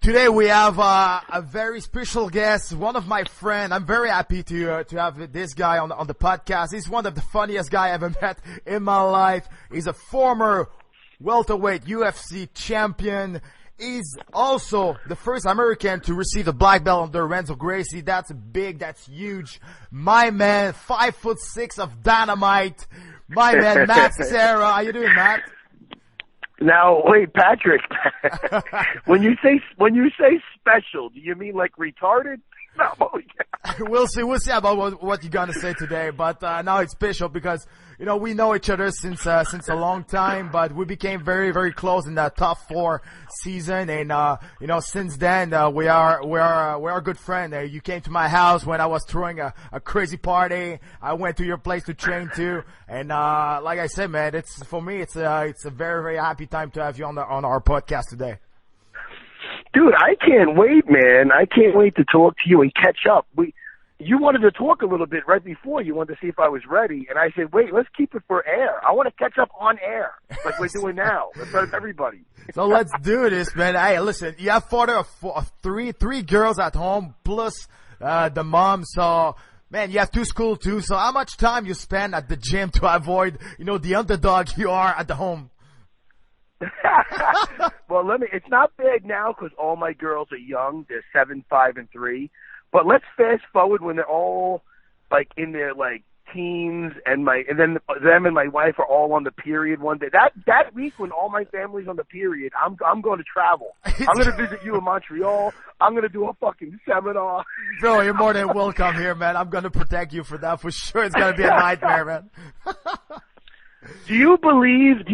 Today we have a very special guest, one of my friends. I'm very happy to have this guy on the podcast. He's one of the funniest guy I ever met in my life. He's a former welterweight UFC champion. He's also the first American to receive the black belt under Renzo Gracie. That's big, that's huge. My man, 5'6" of dynamite. My man, Matt Serra. How you doing, Matt? Now, wait, Patrick. when you say special, do you mean like retarded? No. We'll see about what you're gonna say today. But now it's special because we know each other since a long time. But we became very, very close in that top 4 season, and since then we are good friends. You came to my house when I was throwing a crazy party. I went to your place to train too, and like I said, man, for me it's a very, very happy time to have you on our podcast today. Dude, I can't wait, man. I can't wait to talk to you and catch up. You wanted to talk a little bit right before. You wanted to see if I was ready, and I said, wait, let's keep it for air. I want to catch up on air, like we're doing now. Let's help everybody. So let's do this, man. Hey, listen, you have father of three girls at home, plus the mom, so... Man, you have 2 schools too, so how much time you spend at the gym to avoid, the underdog you are at the home? Well, it's not bad now because all my girls are young. They're 7, 5, and 3. But let's fast forward when they're all like in their like teens, and then them and my wife are all on the period one day. That week when all my family's on the period, I'm going to travel. I'm going to visit you in Montreal. I'm going to do a fucking seminar. Bro, you're more than welcome here, man. I'm going to protect you for that for sure. It's going to be a nightmare, man. Do you believe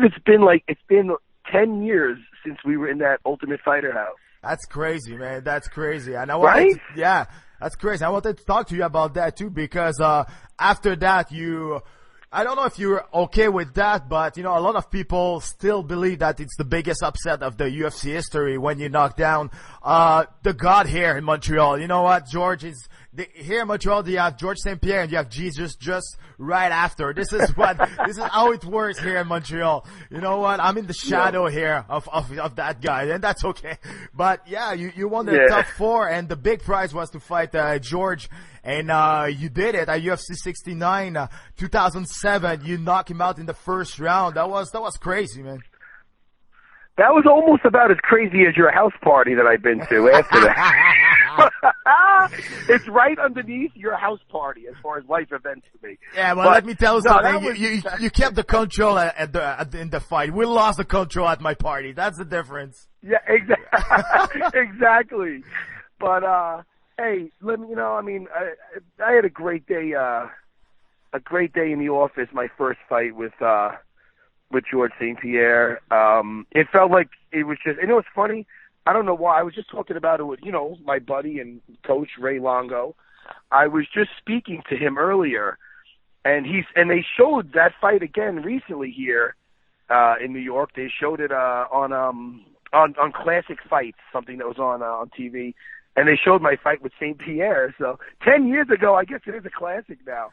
it's been 10 years since we were in that Ultimate Fighter house? That's crazy, man. That's crazy. And Right? Yeah, that's crazy. I wanted to talk to you about that too because after that I don't know if you're okay with that, but a lot of people still believe that it's the biggest upset of the UFC history when you knock down the God here in Montreal. You know what, George is here in Montreal. You have George St. Pierre and you have Jesus just right after. This is how it works here in Montreal. You know what? I'm in the shadow here of that guy, and that's okay. But yeah, you won the top 4, and the big prize was to fight George. And you did it at UFC 69, 2007. You knocked him out in the first round. That was crazy, man. That was almost about as crazy as your house party that I've been to after that. It's right underneath your house party as far as life events to me. Yeah, well, let me tell you something. You kept the control in the fight. We lost the control at my party. That's the difference. Yeah, exactly. But hey, let me I had a great day in the office. My first fight with George St. Pierre. It felt like it was just, it's funny. I don't know why. I was just talking about it with, my buddy and coach Ray Longo. I was just speaking to him earlier, and they showed that fight again recently here in New York. They showed it on Classic Fights, something that was on TV. And they showed my fight with St. Pierre. So 10 years ago, I guess it is a classic now.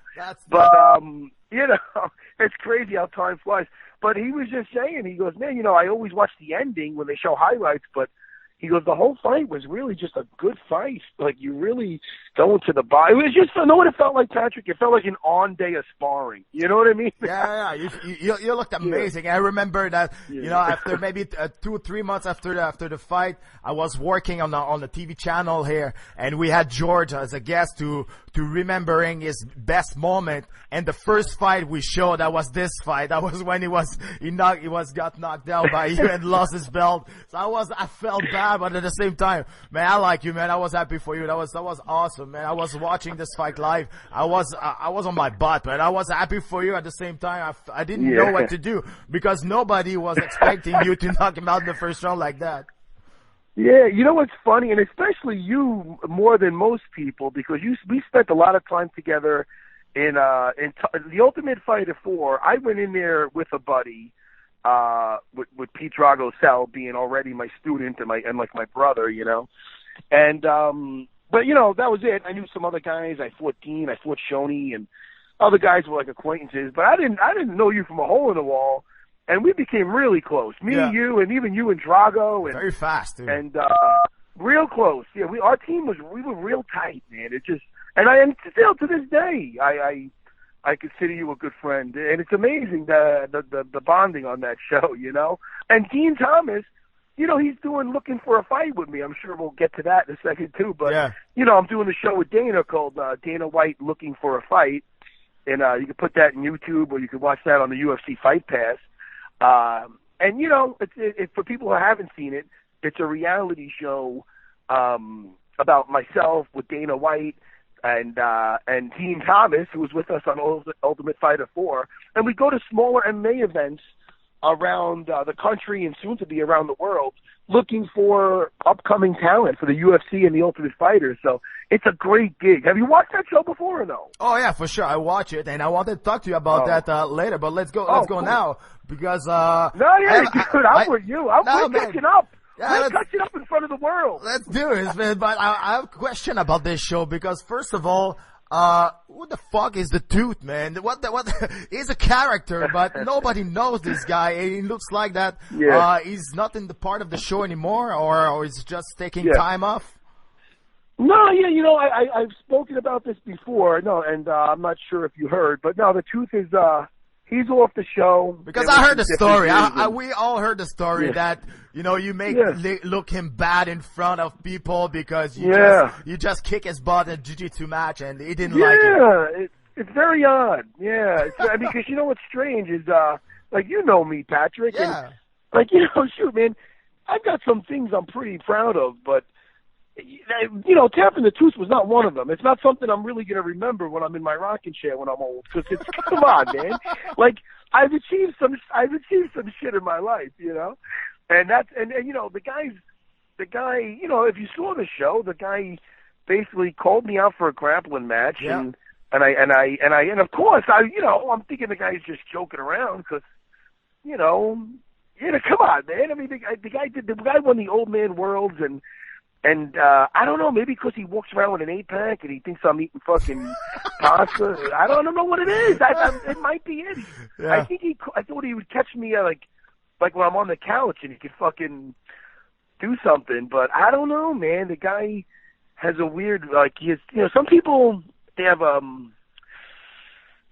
It's crazy how time flies. But he was just saying, he goes, man, I always watch the ending when they show highlights, but he goes, the whole fight was really just a good fight. Like, you really go into the body. It was just, what it felt like, Patrick? It felt like an on-day of sparring. You know what I mean? Yeah. You looked amazing. Yeah. I remember that, after maybe 2 or 3 months after the fight, I was working on the TV channel here, and we had George as a guest to remembering his best moment. And the first fight we showed, that was this fight. That was when he got knocked out by you and lost his belt. So I felt bad, but at the same time, man, I like you, man. I was happy for you. That was awesome, man. I was watching this fight live. I was on my butt, but I was happy for you at the same time. I didn't know what to do because nobody was expecting you to knock him out in the first round like that. Yeah, you know what's funny, and especially you more than most people, because we spent a lot of time together in the Ultimate Fighter 4. I went in there with a buddy, with Pete Drago Cell being already my student and my brother, and but that was it. I knew some other guys. I fought Dean, I fought Shoney, and other guys were like acquaintances, but I didn't know you from a hole in the wall. and we became really close. Me, you, and even you and Drago, and very fast, dude. And real close. Yeah, we were real tight, man. It just, and still to this day, I consider you a good friend, and it's amazing the bonding on that show, you know. And Dean Thomas, you know, he's looking for a fight with me. I'm sure we'll get to that in a second too. But you know, I'm doing a show with Dana called Dana White Looking for a Fight, and you can put that in YouTube or you can watch that on the UFC Fight Pass. And you know, it's for people who haven't seen it, it's a reality show about myself with Dana White and Dean Thomas, who was with us on Ultimate Fighter 4, and we go to smaller MMA events around the country and soon to be around the world, looking for upcoming talent for the UFC and the Ultimate Fighter. So it's a great gig. Have you watched that show before or no? Oh yeah, for sure. I watch it, and I wanted to talk to you about that later. But let's go cool. now because dude, I'm with you. We're catching up. Yeah, let's catch it up in front of the world. Let's do it, man. But I have a question about this show because first of all, who the fuck is the Tooth, man? What? He's a character, but nobody knows this guy. He looks like that. Yeah. He's not in the part of the show anymore, or he's just taking time off. No, yeah, you know, I've spoken about this before. No, and I'm not sure if you heard, but no, the Tooth is he's off the show. Because I heard the story. We all heard the story that, you know, you make look him bad in front of people because you just kick his butt in a jiu-jitsu match and he didn't like it. Yeah, it's very odd. Yeah, I mean, because you know what's strange is, like, you know me, Patrick. Yeah. And, like, you know, shoot, man, I've got some things I'm pretty proud of, but, you know, tapping the tooth was not one of them. It's not something I'm really going to remember when I'm in my rocking chair when I'm old. Because it's, come on, man. Like, I've achieved some shit in my life, you know? And that's, and you know, the guy, you know, if you saw the show, the guy basically called me out for a grappling match. Yeah. And of course, you know, I'm thinking the guy's just joking around because, you know, come on, man. I mean, the guy won the Old Man Worlds and I don't know, maybe because he walks around with an 8-pack and he thinks I'm eating fucking pasta. I don't know what it is. It might be it. Yeah. I thought he would catch me like when I'm on the couch and he could fucking do something. But I don't know, man. The guy has a weird, like, you know, some people, they have,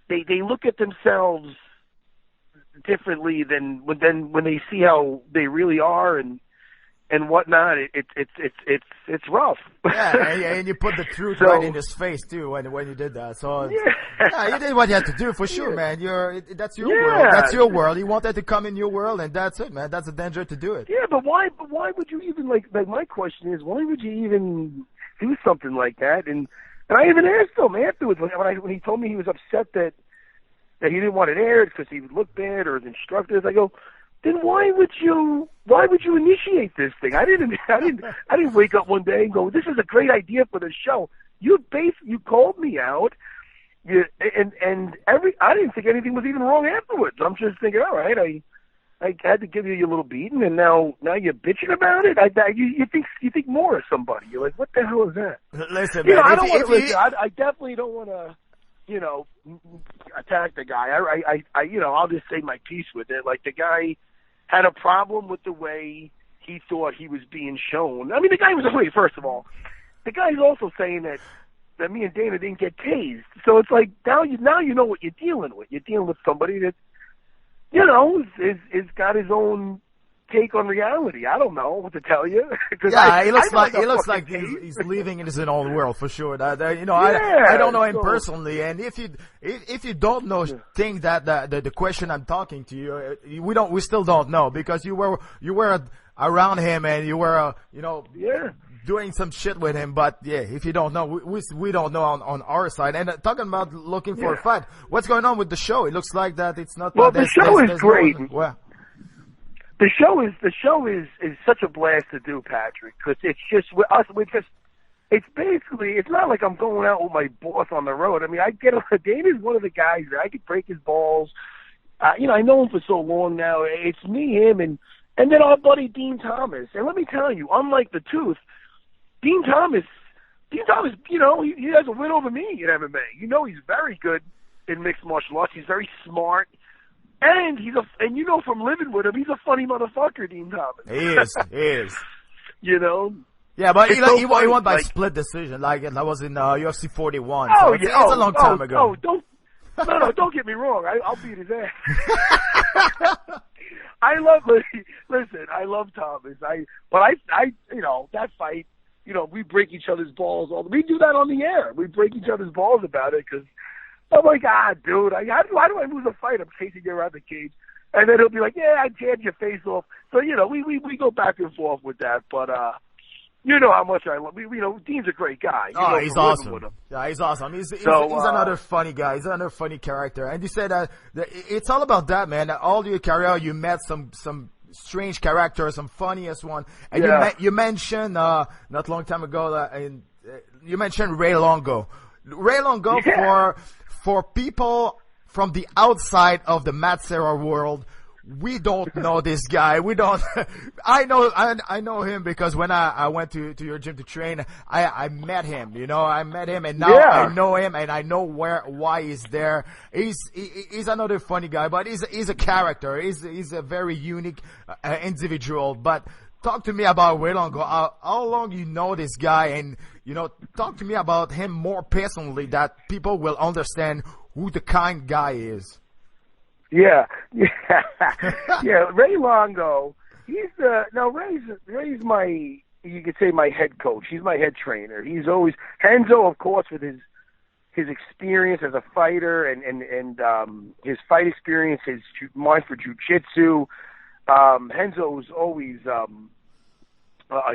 they look at themselves differently than when they see how they really are and whatnot. It's rough. Yeah, and you put the truth right in his face too when you did that. So you did what you had to do for sure, man. That's your world. That's your world. You want that to come in your world, and that's it, man. That's a danger to do it. Yeah, but why would you even like my question is, why would you even do something like that? And I even asked him afterwards when he told me he was upset that he didn't want it aired because he would look bad or his instructors. I go, then why would you initiate this thing? I didn't wake up one day and go, this is a great idea for the show. You called me out, and I didn't think anything was even wrong afterwards. I'm just thinking, all right, I had to give you a little beating, and now you're bitching about it. You think more of somebody. You're like, what the hell is that? Listen, you man, know, I don't want to listen. I definitely don't want to, you know, attack the guy. I you know, I'll just say my piece with it. Like, the guy had a problem with the way he thought he was being shown. I mean, the guy was, wait, first of all, the guy's also saying that me and Dana didn't get tased. So it's like, now you know what you're dealing with. You're dealing with somebody that, you know, is got his own take on reality. I don't know what to tell you. Yeah, he looks like he's living in his own world for sure. You know, I don't know him personally, and if you don't know things that the question I'm talking to you, we still don't know because you were around him and you were you know doing some shit with him. But if you don't know, we don't know on our side. And talking about looking for a fight, what's going on with the show? It looks like that it's not. Well, the show is great. The show is such a blast to do, Patrick, because it's just it's basically, it's not like I'm going out with my boss on the road. I mean, Dana's one of the guys that I could break his balls. You know, I know him for so long now. It's me, him, and then our buddy Dean Thomas. And let me tell you, unlike the Tooth, Dean Thomas, you know, he has a win over me in MMA. You know, he's very good in mixed martial arts. He's very smart. And and you know from living with him, he's a funny motherfucker, Dean Thomas. He is. You know? Yeah, but he won by like, split decision. Like, that was in UFC 41. Oh, so yeah. It's a long time ago. Don't get me wrong. I'll beat his ass. I love Thomas. But that fight, we break each other's balls we do that on the air. We break each other's balls about it because I'm like, dude, why do I lose a fight? I'm chasing you around the cage. And then he'll be like, yeah, I jammed your face off. So, we go back and forth with that. But, you know how much I love. Dean's a great guy. He's awesome. Yeah, he's awesome. He's another funny guy. He's another funny character. And you said that it's all about that, man. All your career, you met some strange characters, some funniest one. And you mentioned not long time ago, you mentioned Ray Longo. Ray Longo, for people from the outside of the Matt Serra world, we don't know this guy. We don't. I know him because when I went to your gym to train, I met him. I met him, and now I know him, and I know why he's there. He's another funny guy, but he's a character. He's a very unique individual. But talk to me about Ray Longo. How long you know this guy, and talk to me about him more personally, that people will understand who the kind guy is. Yeah. Ray Longo. Ray's my, you could say, my head coach. He's my head trainer. He's always Henzo, of course, with his experience as a fighter and his fight experience, his mind for jiu-jitsu. Henzo's always a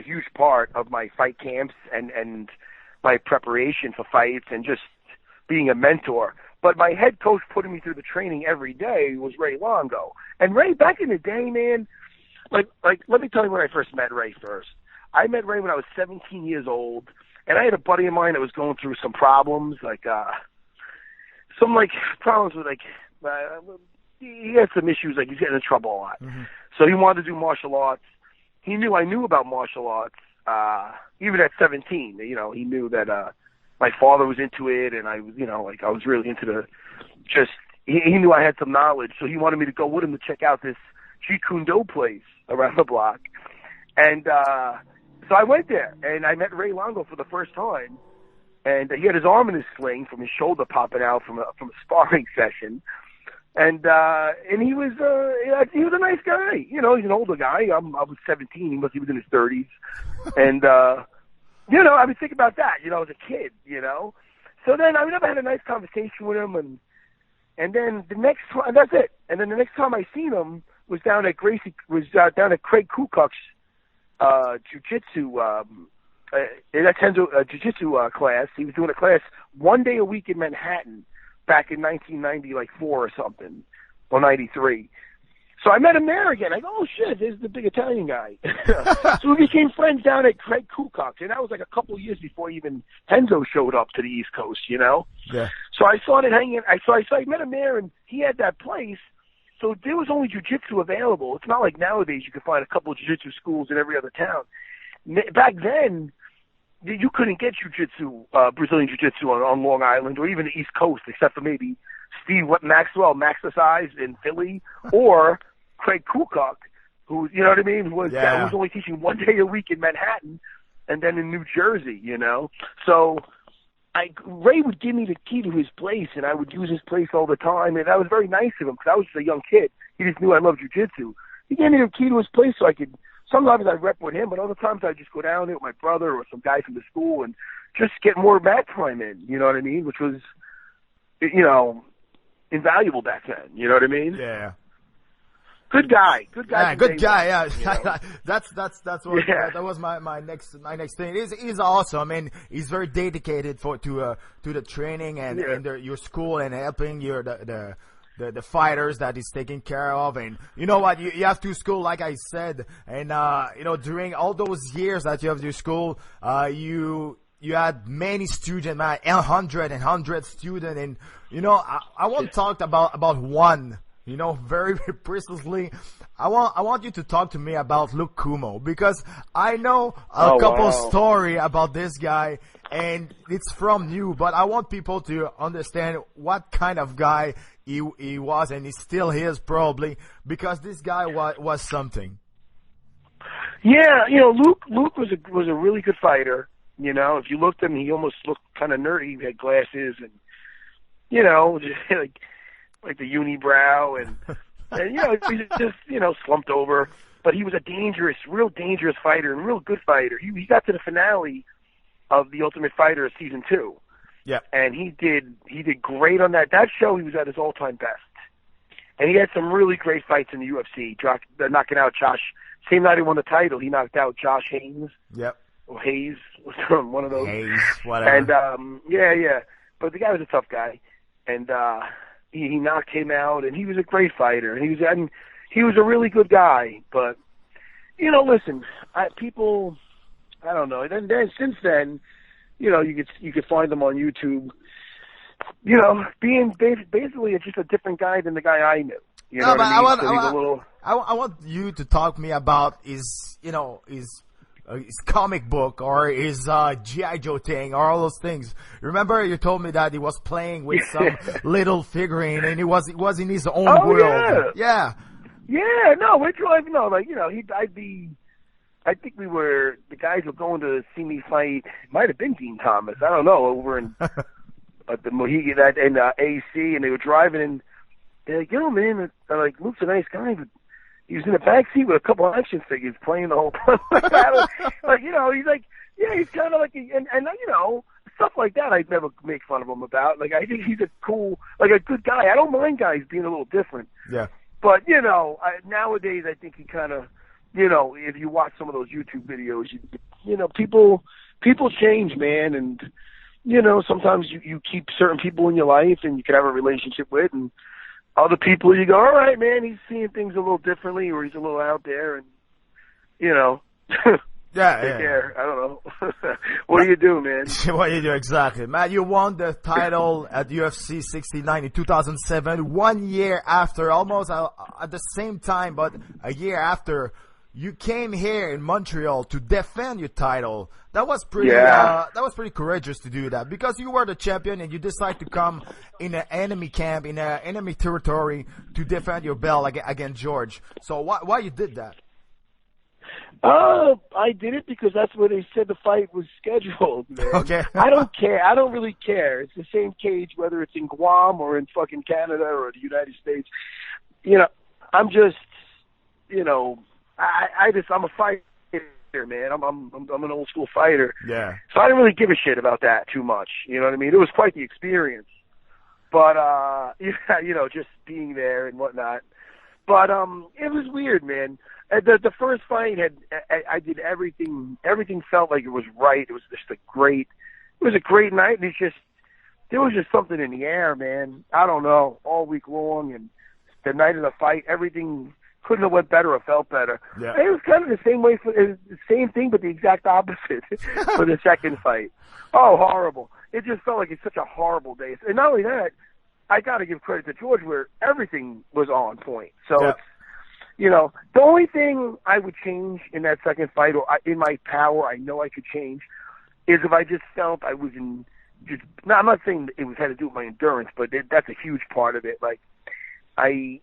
huge part of my fight camps and my preparation for fights and just being a mentor. But my head coach putting me through the training every day was Ray Longo. And Ray, back in the day, man, like let me tell you when I first met Ray first. I met Ray when I was 17 years old, and I had a buddy of mine that was going through some problems, problems with he had some issues, like he's getting in trouble a lot. Mm-hmm. So he wanted to do martial arts. He knew I knew about martial arts, even at 17. He knew that my father was into it, and I was, I was really into he knew I had some knowledge, so he wanted me to go with him to check out this Jeet Kune Do place around the block. And so I went there, and I met Ray Longo for the first time, and he had his arm in his sling from his shoulder popping out from a sparring session. And he was a nice guy. He's an older guy. I was 17. He was in his 30s. And, I would think about that, as a kid, So then I never had a nice conversation with him. And then the next time, that's it. And then the next time I seen him was down at Craig Kukuk's jiu-jitsu, jiu-jitsu class. He was doing a class one day a week in Manhattan back in 1994 or something, or 93. So I met him there again. I go, oh shit, there's the big Italian guy. So we became friends down at Craig Kukuk's, and that was like a couple of years before even Henzo showed up to the East Coast, Yeah. So I started hanging. So I met him there, and he had that place. So there was only jiu-jitsu available. It's not like nowadays you can find a couple of jiu-jitsu schools in every other town. Back then, you couldn't get jiu-jitsu, Brazilian jiu-jitsu on Long Island or even the East Coast, except for maybe Steve Maxwell, Maxercise in Philly, or Craig Kukuk, who, you know what I mean, was only teaching one day a week in Manhattan and then in New Jersey, So Ray would give me the key to his place, and I would use his place all the time, and that was very nice of him because I was just a young kid. He just knew I loved jiu-jitsu. He gave me the key to his place so I could. Sometimes I'd rep with him, but other times I'd just go down there with my brother or some guy from the school and just get more mat time in, you know what I mean? Which was, invaluable back then, you know what I mean? Yeah. Good guy. Good guy. Yeah, good guy, yeah. That's what, that was my next thing. He's awesome, and he's very dedicated to the training and your school and helping the fighters that he's taking care of. And you know what, you have to school, like I said, and during all those years that you have your school, you had many students, man, 100 students, and I want to talk about one, very precisely. I want you to talk to me about Luke Kumo, because I know a couple story about this guy, and it's from you, but I want people to understand what kind of guy he was, and he still is probably, because this guy was something. Yeah, Luke was a really good fighter. If you looked at him, he almost looked kind of nerdy. He had glasses and, just like the unibrow and he just, slumped over. But he was a real dangerous fighter and real good fighter. He got to the finale of The Ultimate Fighter season 2. Yeah. And he did great on that. That show, he was at his all-time best. And he had some really great fights in the UFC, knocking out Josh. Same night he won the title, he knocked out Josh Haynes. Yep. Or Hayes, one of those. Hayes, whatever. And yeah. But the guy was a tough guy, and he knocked him out, and he was a great fighter, and he was a really good guy. But listen, I don't know. And then since then, you could find them on YouTube. Being basically just a different guy than the guy I knew. You know what I mean? I want you to talk to me about his comic book or his G.I. Joe thing or all those things. Remember you told me that he was playing with some little figurine and he was in his own world. Yeah. Yeah, no, we're driving, I think the guys were going to see me fight, might have been Dean Thomas, I don't know, over in at the Mohegan in AC, and they were driving and they're like, man, Luke's a nice guy, but he was in the back seat with a couple of action figures playing the whole time. He's like, he's kind of like, and stuff like that I'd never make fun of him about. Like, I think he's a cool, a good guy. I don't mind guys being a little different. Yeah. But, nowadays I think he kind of, if you watch some of those YouTube videos, people change, man. And, sometimes you keep certain people in your life and you can have a relationship with, and other people, you go, all right, man, he's seeing things a little differently, or he's a little out there, and, take care. I don't know. What do you do, man? What do you do, exactly. Matt, you won the title at UFC 69 in 2007, 1 year after, almost at the same time, but a year after. You came here in Montreal to defend your title. That was pretty. That was pretty courageous to do that, because you were the champion and you decided to come in an enemy camp, in an enemy territory, to defend your belt against George. So why you did that? I did it because that's where they said the fight was scheduled, man. Okay. I don't care. I don't really care. It's the same cage whether it's in Guam or in fucking Canada or the United States. I'm just, I'm a fighter, man. I'm an old school fighter. Yeah. So I didn't really give a shit about that too much. You know what I mean? It was quite the experience. But just being there and whatnot. But it was weird, man. The first fight I did everything. Everything felt like it was right. It was just a great night. And there was just something in the air, man. I don't know, all week long, and the night of the fight, everything couldn't have went better or felt better. Yeah. It was kind of the same way it was the same thing, but the exact opposite for the second fight. Oh, horrible! It just felt like it's such a horrible day. And not only that, I got to give credit to George, where everything was on point. So yeah. It's, the only thing I would change in that second fight, or in my power, I know I could change, is if I just felt I was in. Now, I'm not saying it had to do with my endurance, but that's a huge part of it. Like, I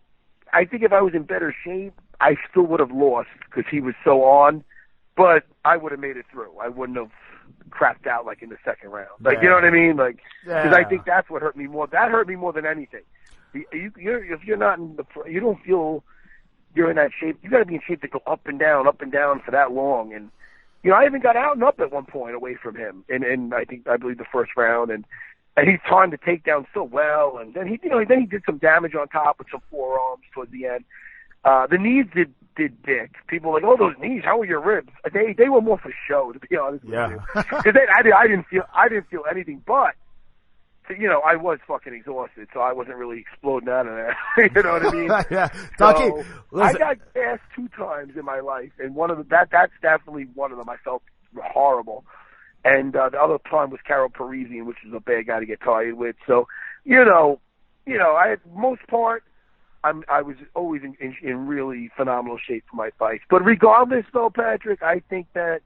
think if I was in better shape, I still would have lost because he was so on, but I would have made it through. I wouldn't have crapped out like in the second round. Like, you know what I mean? Like, because I think that's what hurt me more. That hurt me more than anything. If you're not you don't feel you're in that shape. You got to be in shape to go up and down for that long. And I even got out and up at one point away from him. And I believe the first round, and he timed the takedown so well, and then he did some damage on top with some forearms towards the end. The knees did dick. People were like, oh, those knees, how are your ribs? They were more for show, to be honest with you. Because I didn't feel anything, but I was fucking exhausted, so I wasn't really exploding out of there. You know what I mean? Yeah. So, I got gassed 2 times in my life, and that's definitely one of them. I felt horrible. And the other time was Carol Parisian, which is a bad guy to get tired with. So, I had most part, I was always in really phenomenal shape for my fights. But regardless, though, Patrick, I think that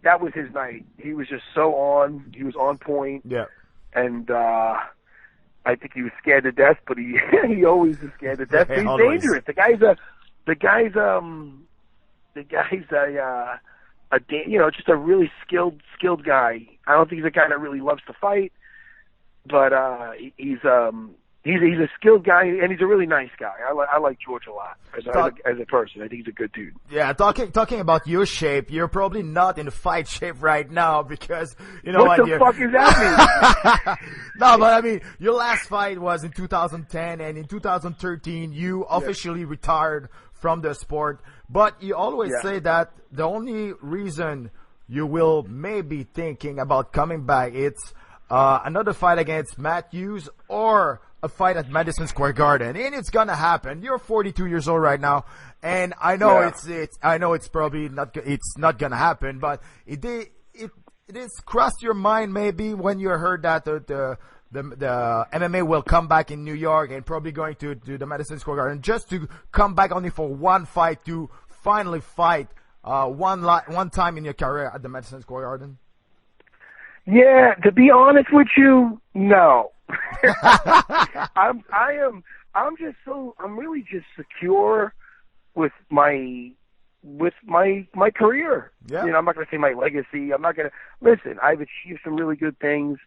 that was his night. He was just so on. He was on point. Yeah. and I think he was scared to death, but he he always is scared to death. He's dangerous. The guy's just a really skilled guy. I don't think he's a guy that really loves to fight, but he's a skilled guy, and he's a really nice guy. I like George a lot as a person. I think he's a good dude. Yeah, talking about your shape, you're probably not in fight shape right now because you know what the fuck is that mean? No, but I mean, your last fight was in 2010, and in 2013 you officially retired from the sport. But you always say that the only reason you will maybe thinking about coming back, it's another fight against Matt Hughes or a fight at Madison Square Garden, and it's gonna happen. You're 42 years old right now, and I know it's probably not gonna happen, but it is crossed your mind maybe when you heard that the MMA will come back in New York and probably going to the Madison Square Garden just to come back only for one fight to finally fight one time in your career at the Madison Square Garden. Yeah, to be honest with you, no. I'm really just secure with my career. Yeah. You know, I'm not gonna say my legacy. I'm not gonna listen. I've achieved some really good things.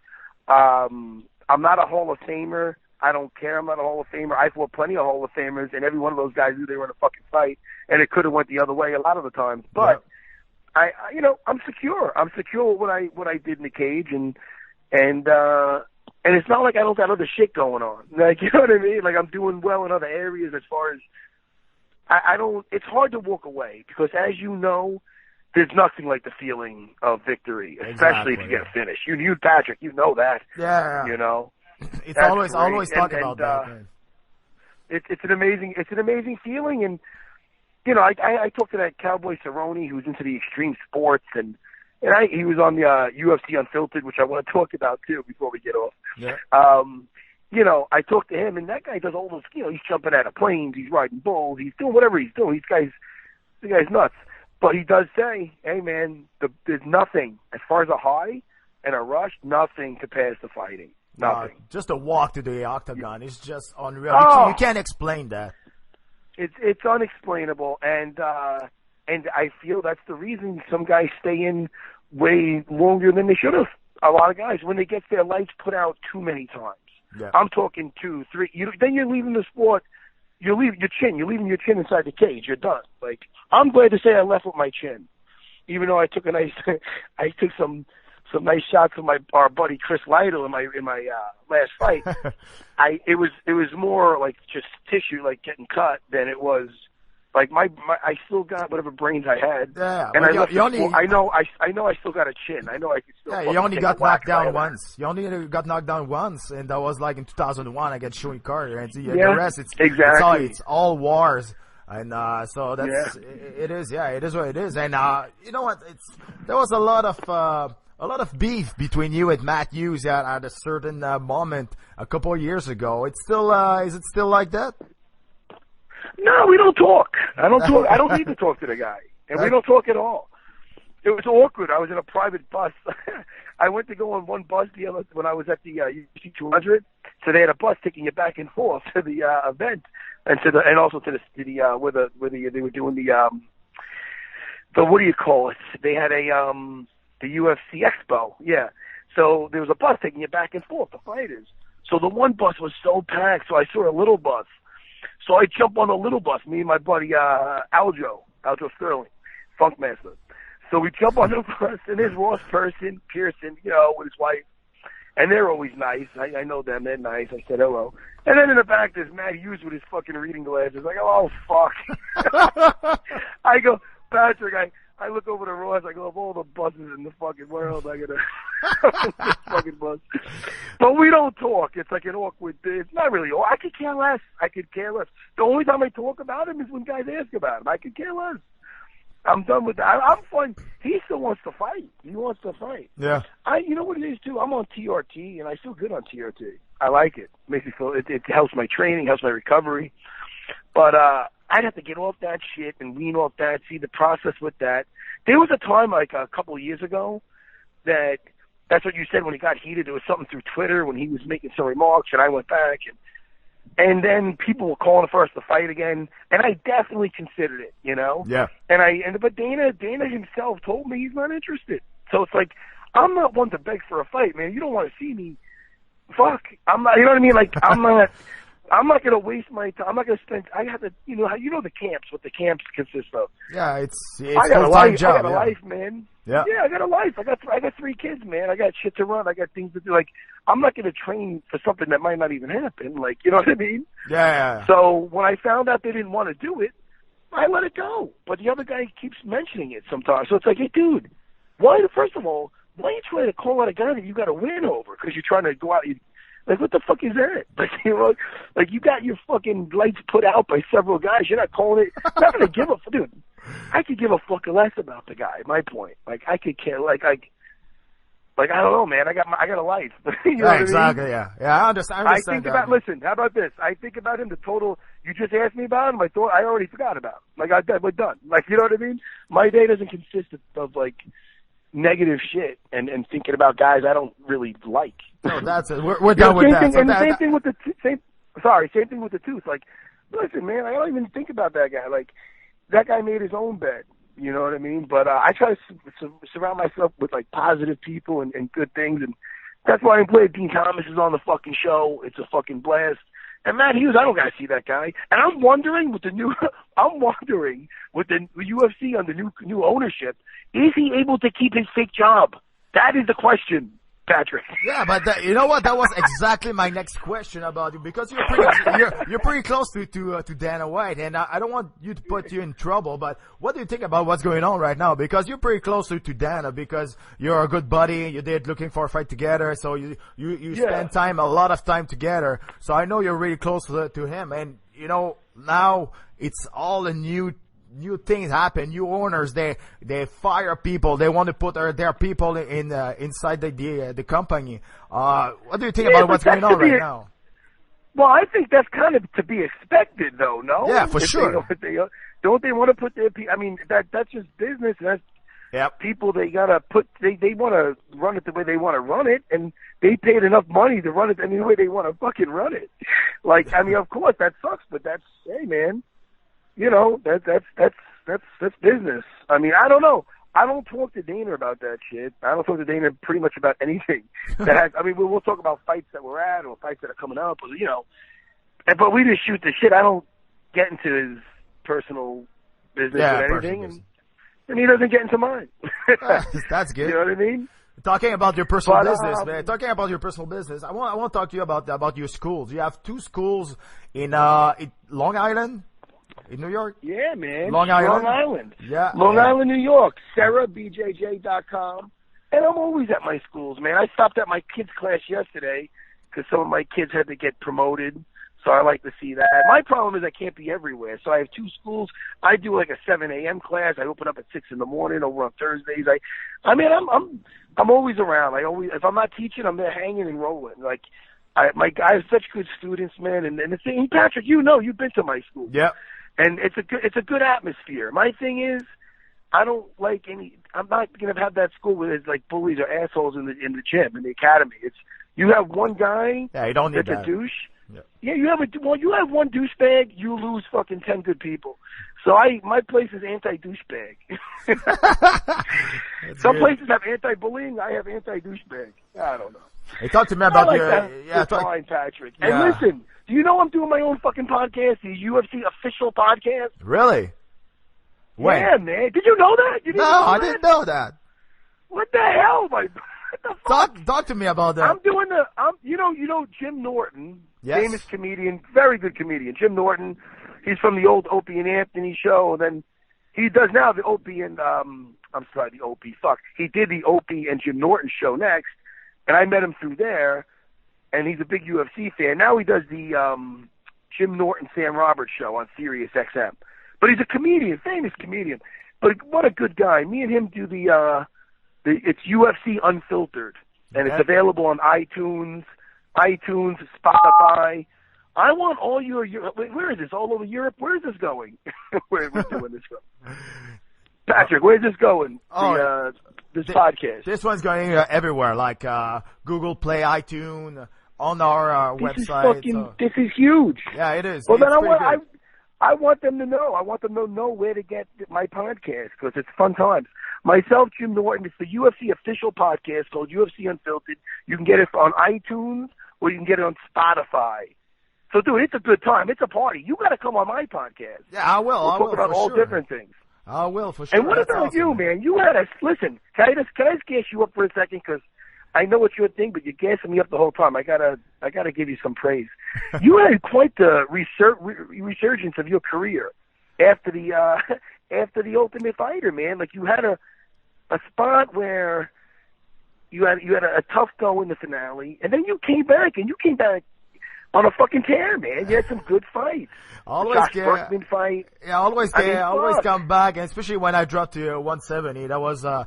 I'm not a Hall of Famer. I don't care. I'm not a Hall of Famer. I fought plenty of Hall of Famers, and every one of those guys knew they were in a fucking fight, and it could have went the other way a lot of the times. But I'm secure. I'm secure with what I did in the cage, and it's not like I don't got other shit going on. Like, you know what I mean? Like, I'm doing well in other areas as far as I don't. It's hard to walk away because, as you know, there's nothing like the feeling of victory, especially if you get finished. You, Patrick, you know that. Yeah. You know. It's always talk about that. Man. It's an amazing feeling, and you know, I talked to that cowboy Cerrone who's into the extreme sports, and he was on the UFC Unfiltered, which I want to talk about too before we get off. Yeah. You know, I talked to him, and that guy does all those. You know, he's jumping out of planes, he's riding bulls, he's doing whatever he's doing. The guy's nuts. But he does say, "Hey, man, there's nothing as far as a high and a rush. Nothing compares to fighting. Nothing. Just a walk to the octagon is just unreal. Oh. You can't explain that. It's unexplainable, and I feel that's the reason some guys stay in way longer than they should have. A lot of guys, when they get their lights put out too many times. Yeah. I'm talking 2, 3. Then you're leaving the sport. You're leaving your chin inside the cage. You're done. Like, I'm glad to say I left with my chin, even though I took some nice shots of our buddy Chris Lytle in my last fight. It was more like just tissue, like getting cut, than it was like I still got whatever brains I had. Yeah, and I know I still got a chin. I know I could still. Yeah, you only got knocked down once. You only got knocked down once, and that was like in 2001 against Showing Carter, and the rest it's all wars. And so that's it is what it is. And you know what? There was a lot of beef between you and Matt Hughes at a certain moment a couple of years ago. It's still is it still like that? No, we don't talk. I don't talk. I don't need to talk to the guy, and we don't talk at all. It was awkward. I was in a private bus. I went to go on one bus when I was at the UFC 200. So they had a bus taking you back and forth to the event, and also to the where they were doing the what do you call it? They had the UFC Expo, yeah. So there was a bus taking you back and forth, the fighters. So the one bus was so packed, so I saw a little bus. So I jumped on the little bus, me and my buddy Aljo Sterling, Funkmaster. So we jump on the bus, and there's Ross Pearson, you know, with his wife. And they're always nice. I know them. They're nice. I said hello. And then in the back, there's Matt Hughes with his fucking reading glasses. I go, oh, fuck. I go, Patrick, I look over to Ross. I go, of all the buses in the fucking world, I got this fucking bus. But we don't talk. It's like an awkward thing. It's not really. I could care less. The only time I talk about him is when guys ask about him. I could care less. I'm done with that. I'm fine. He still wants to fight. He wants to fight. Yeah. You know what it is too? I'm on TRT, and I feel good on TRT. I like it. Makes me feel. It helps my training, helps my recovery. But I'd have to get off that shit and lean off that. See the process with that. There was a time like a couple of years ago that That's what you said when he got heated. There was something through Twitter when he was making some remarks, and I went back, and then people were calling for us to fight again, and I definitely considered it, you know? Yeah. But Dana himself told me he's not interested. So it's like, I'm not one to beg for a fight, man. You don't want to see me. Fuck. I'm not, you know what I mean? Like, I'm not going to waste my time. I'm not going to spend, I have to, you know the camps, what the camps consist of. Yeah, it's I got a life, job. I got a life, man. Yeah. Yeah, I got a life. I got 3 kids, man. I got shit to run. I got things to do. Like, I'm not going to train for something that might not even happen. Like, you know what I mean? Yeah. So when I found out they didn't want to do it, I let it go. But the other guy keeps mentioning it sometimes. So it's like, hey, dude, first of all, why are you trying to call out a guy that you got to win over? Because you're trying to go out. Like, what the fuck is that? Like, you know, like you got your fucking lights put out by several guys. You're not calling it. I'm not gonna give a dude. I could give a fuck less about the guy. My point. Like, I could care. Like I don't know, man. I got a life. You know what exactly. I mean? Yeah. I understand. Listen. How about this? I think about him. The total. You just asked me about him. I already forgot about him. Like, we're done. Like, you know what I mean? My day doesn't consist of like negative shit and thinking about guys I don't really like. No, that's it. We're done with that. And the same thing with the same thing with the tooth. Like, listen, man, I don't even think about that guy. Like, that guy made his own bed. You know what I mean? But I try to surround myself with like positive people and good things, and that's why I'm glad Dean Thomas is on the fucking show. It's a fucking blast. And Matt Hughes, I don't gotta see that guy. And I'm wondering with the UFC under new ownership, is he able to keep his fake job? That is the question, Patrick. Yeah, but you know what? That was exactly my next question about you, because you're pretty close to Dana White, and I don't want you to put you in trouble. But what do you think about what's going on right now? Because you're pretty close to Dana, because you're a good buddy. You did looking for a fight together, so you spend a lot of time together. So I know you're really close to him, and you know now it's all a new things happen. New owners, they fire people. They want to put their people in inside the company. What do you think about what's going on right now? Well, I think that's kind of to be expected, though. No. Yeah, for sure. Don't they want to put their? I mean, that's just business. That's people. They gotta put. They want to run it the way they want to run it, and they paid enough money to run it any way they want to fucking run it. Like, I mean, of course that sucks, but that's, hey, man. You know, that's business. I mean, I don't know. I don't talk to Dana about that shit. I don't talk to Dana pretty much about anything. I mean, we'll talk about fights that we're at or fights that are coming up, or, you know. But we just shoot the shit. I don't get into his personal business or anything, and he doesn't get into mine. That's good. You know what I mean? Talking about your personal business, man. Talking about your personal business, I want to talk to you about your schools. You have 2 schools in Long Island. In New York? Yeah, man. Long Island. Yeah. Long Island, New York. SerraBJJ.com. And I'm always at my schools, man. I stopped at my kids' class yesterday because some of my kids had to get promoted. So I like to see that. My problem is I can't be everywhere. So I have 2 schools. I do like a 7 a.m. class. I open up at 6 in the morning over on Thursdays. I mean, I'm always around. If I'm not teaching, I'm there hanging and rolling. Like, I have such good students, man. And the thing, Patrick, you know, you've been to my school. Yeah. And it's a good atmosphere. My thing is, I'm not gonna have that school where there's like bullies or assholes in the gym, in the academy. It's, you have one guy you don't need that's that. a douche. Yeah. You have one douchebag, you lose fucking 10 good people. So my place is anti-douchebag. Some places have anti-bullying, I have anti-douchebag. I don't know. Hey, talk to me about fine, Patrick. And listen, do you know I'm doing my own fucking podcast, the UFC official podcast? Really? When? Yeah, man. Did you know that? You didn't know I that? didn't know that. What the hell, what the fuck? Talk to me about that. I'm doing you know Jim Norton, yes. Famous comedian, very good comedian. Jim Norton, he's from the old Opie and Anthony show, and then he does now the Opie and he did the Opie and Jim Norton show next, and I met him through there, and he's a big UFC fan. Now he does the Jim Norton Sam Roberts show on Sirius XM. But he's a comedian, famous comedian. But what a good guy. Me and him do it's UFC Unfiltered, and it's available on iTunes, Spotify. I want all your where is this? All over Europe? Where is this going? Where are we doing this from? Patrick, where's this going? This podcast. This one's going everywhere, like Google Play, iTunes, on our website. This is huge. Yeah, it is. Well, then I want them to know. I want them to know where to get my podcast because it's fun times. Myself, Jim Norton. It's the UFC official podcast called UFC Unfiltered. You can get it on iTunes or you can get it on Spotify. So, dude, it's a good time. It's a party. You got to come on my podcast. Yeah, I will. We'll talk about all different things. I will, for sure. And what about you, man? You had listen, can I just gas you up for a second? Because I know it's your thing, but you're gassing me up the whole time. I gotta give you some praise. You had quite the resurgence of your career after the Ultimate Fighter, man. Like you had a spot where you had a tough go in the finale, and then you came back on a fucking tear, man. You had some good fights. Always Berkman fight. Yeah, always come back, and especially when I dropped to 170. That was I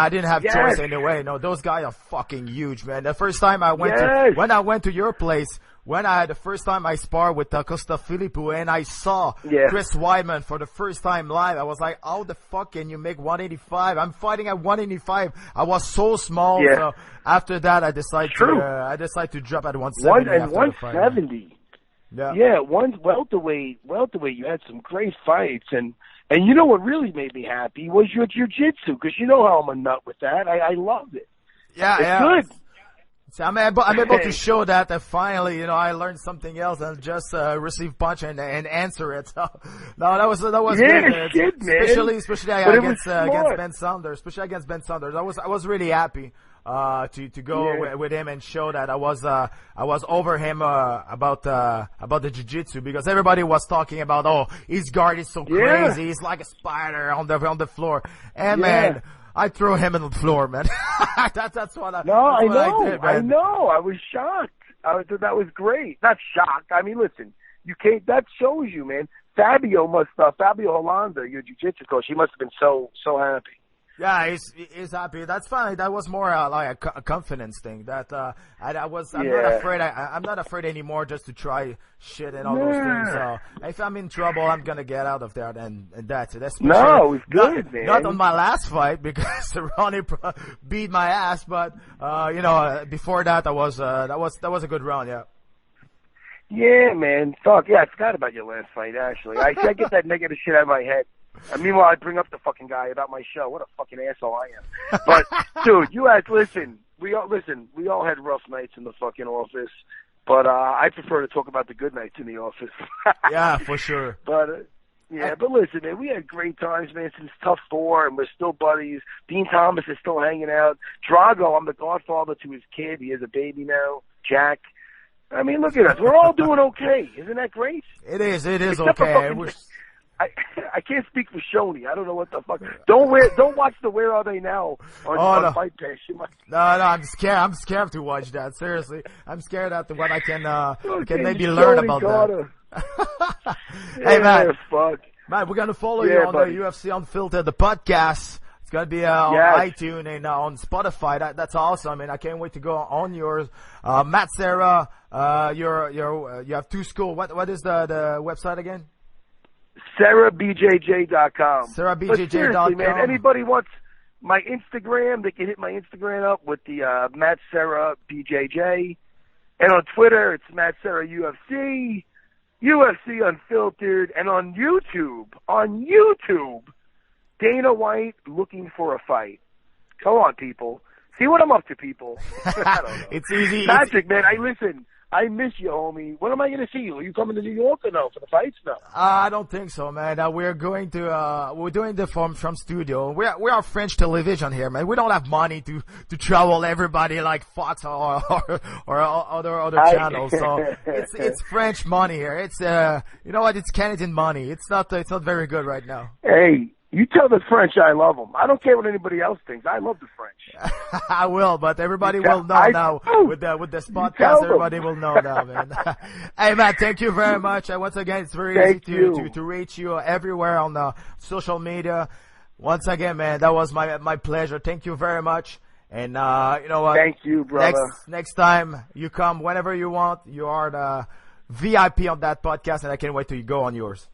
didn't have choice anyway. No, those guys are fucking huge, man. The first time I went to your place, the first time I sparred with Costa Filippo and I saw Chris Weidman for the first time live, I was like, how the fuck can you make 185? I'm fighting at 185. I was so small. Yeah. So after that, I decided to drop at 170. And 170. Yeah, welterweight. You had some great fights, and you know what really made me happy was your jiu-jitsu, because you know how I'm a nut with that. I loved it. Yeah, it's good. So I'm able to show that finally, I learned something else and just receive punch and answer it. So, no, that was good. Shit, man. Especially against Ben Saunders. Especially against Ben Saunders. I was really happy to go with him and show that I was over him about the jiu-jitsu, because everybody was talking about, his guard is so crazy. He's like a spider on the floor. And man, I threw him on the floor, man. that's what I did, man. I know. I was shocked. That was great. Not shocked. I mean, listen, you can't. That shows you, man. Fabio Hollanda, your jiu-jitsu coach, he must have been so happy. Yeah, he's happy. That's fine. That was more like a confidence thing. That I'm not afraid. I'm not afraid anymore just to try shit and all those things. So if I'm in trouble, I'm gonna get out of there, and that's it. No, it's good, man. Not on my last fight because Ronnie beat my ass, but before that, that was a good round. Yeah. Yeah, man. Fuck yeah, I forgot about your last fight. Actually, I get that negative shit out of my head. And meanwhile, I bring up the fucking guy about my show. What a fucking asshole I am. But, dude, you guys, we all had rough nights in the fucking office. But I prefer to talk about the good nights in the office. Yeah, for sure. But, but listen, man, we had great times, man, since Tough 4, and we're still buddies. Dean Thomas is still hanging out. Drago, I'm the godfather to his kid. He has a baby now, Jack. I mean, look at us. We're all doing okay. Isn't that great? It is Except okay. I can't speak for Shoney. I don't know what the fuck. Don't watch the Where Are They Now on Fight Pass. No, I'm scared. I'm scared to watch that. Seriously, I'm scared at what I can maybe learn about that. Hey man, man, we're gonna follow you on the UFC Unfiltered, the podcast. It's gonna be on iTunes and on Spotify. That's awesome, and I can't wait to go on yours. Matt Serra, you have two schools. What is the website again? SerraBJJ.com. SerraBJJ.com. Seriously, man, anybody wants my Instagram, they can hit my Instagram up with the Matt Serra BJJ. And on Twitter, it's Matt Serra UFC, UFC Unfiltered, and on YouTube, Dana White Looking for a Fight. Come on, people. See what I'm up to, people. I don't know. It's easy. Patrick, man, I miss you, homie. When am I going to see you? Are you coming to New York or no for the fights? No. I don't think so, man. We're doing the from studio. We are French television here, man. We don't have money to travel everybody like Fox or other channels. So it's French money here. It's you know what? It's Canadian money. It's not very good right now. Hey. You tell the French I love them. I don't care what anybody else thinks. I love the French. I will, but everybody will know now with this podcast. Everybody will know now, man. Hey, Matt, thank you very much. And once again, it's very easy to reach you everywhere on the social media. Once again, man, that was my pleasure. Thank you very much. And you know what? Thank you, brother. Next time you come, whenever you want, you are the VIP on that podcast, and I can't wait till you go on yours.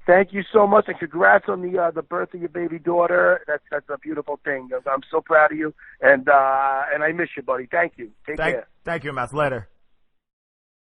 Thank you so much, and congrats on the birth of your baby daughter. That's a beautiful thing. I'm so proud of you, and I miss you, buddy. Thank you. Take care. Thank you, Matt. Later.